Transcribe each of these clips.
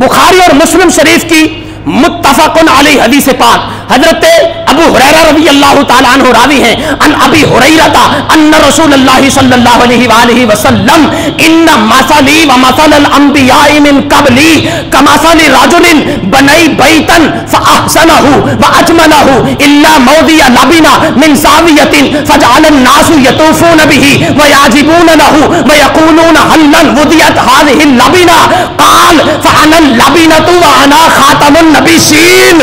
بخاری اور مسلم شریف کی متفق علیہ حدیث پاک، حضرت ابو ہریرہ رضی اللہ تعالیٰ عنہ راوی ہیں، ان ابی ہریرہ ان رسول اللہ صلی اللہ علیہ وآلہ وسلم ان مثلی ومثل الانبیاء من قبلی کمثل رجل بنی بیتا فاحسنہ واجملہ الا موضع لبنہ من زاویۃ فجعل الناس یطوفون به ویعجبون له ویقولون هل وضعت هذه اللبنہ قال فانا اللبنۃ وانا خاتم النبیین۔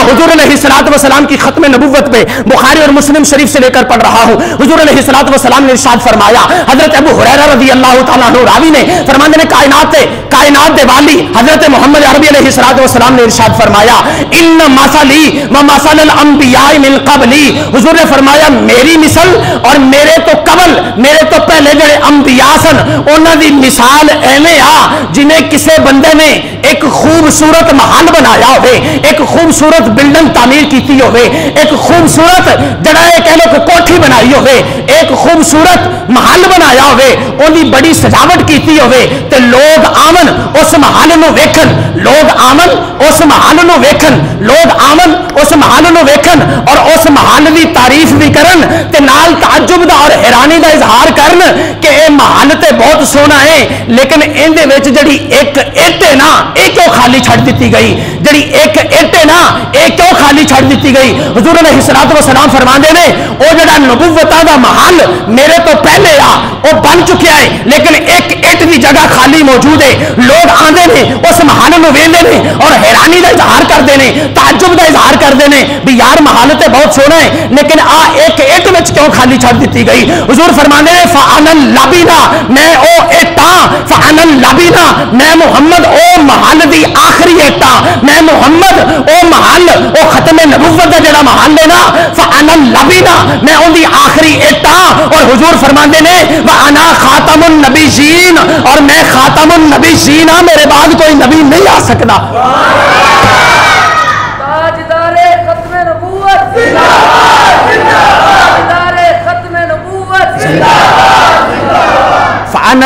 حضور علیہ السلام کی ختم نبوت پہ بخاری اور مسلم شریف سے لے کر پڑھ رہا ہوں۔ حضور علیہ السلام نے ارشاد فرمایا، حضرت ابو ہریرہ رضی اللہ تعالیٰ عنہ راوی نے فرمانے میں کائنات دے والی حضرت محمد عربی علیہ السلام نے ارشاد فرمایا، ان مثلی و مثل الانبیاء من قبلی، حضور نے فرمایا میری مثل اور میرے تو پہلے جڑے انبیاء سن انہاں دی مثال ایویں آ جنہیں کسے بندے نے ایک خوبصورت محل بنایا ہوئے، ایک خوبصورت بلڈنگ تعمیر کیتی ہوئے، ایک خوبصورت جڑا ہے کہہ لو کہ کوٹھی بنائی ہوئے، ایک خوبصورت محل بنایا ہوئے، اونی بڑی سجاوٹ کیتی ہوئے تے لوگ آمن اس محل نو ویکھن، لوگ آمن اس محل نو ویکھن، لوگ آمن اس محل نو ویکھن اور اس محل دی تعریف بھی کرن تے نال تعجب دا اور حیرانی دا اظہار کرن کہ اے محل تے بہت سونا ہے لیکن ان دے وچ جڑی ایک اٹ ہے نا اے کیوں خالی چھڈ دتی گئی، جڑی ایک اٹ ہے نا اے کیوں خالی چھڈ دیتی گئی۔ حضور علیہ السلام فرماندے نے او جڑا نبوتاں دا محل میرے تو پہلے آ او بن چکیا ہے لیکن ایک اٹ دی جگہ خالی موجود ہے، لوگ آندے نے اس محل نو ویندے نے اور حیرانی دا اظہار کردے نے، تعجب دا اظہار کردے نے بھی یار محل تے بہت سونا ہے لیکن آ ایک اٹ وچ کیوں خالی چھڈ دیتی گئی۔ حضور فرماندے نے فانا اللبنہ، میں او اٹ ہاں، فانا اللبنہ، میں محمد او محل دی آخری اٹ ہاں، میں محمد او محل او ختم نبوت دا جڑا محل ہے نا فانا اللبنہ، میں ان دی آخری اٹ ہاں اور حضور فرماندے نے وانا خاتم النبیین، اور میں خاتم النبیین ہاں، میرے بعد کوئی نبی نہیں آ سکتا۔ تاجدار ختم نبوت زندہ، تاجدار ختم نبوت زندہ، فانا